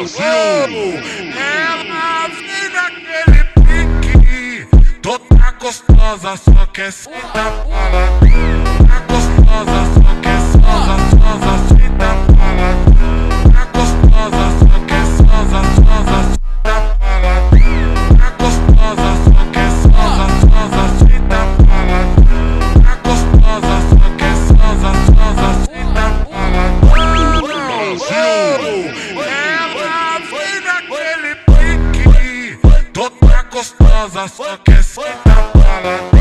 Ela vem naquele pique, toda gostosa, só quer sentar pra tá gostosa, só quer sosa, sentar pra tá gostosa, só quer sosa, sentar pra tá gostosa, só quer sosa, sentar pra tá gostosa, só quer sosa, sentar pra ela vem naquele pique, toda gostosa, só quer sentar pra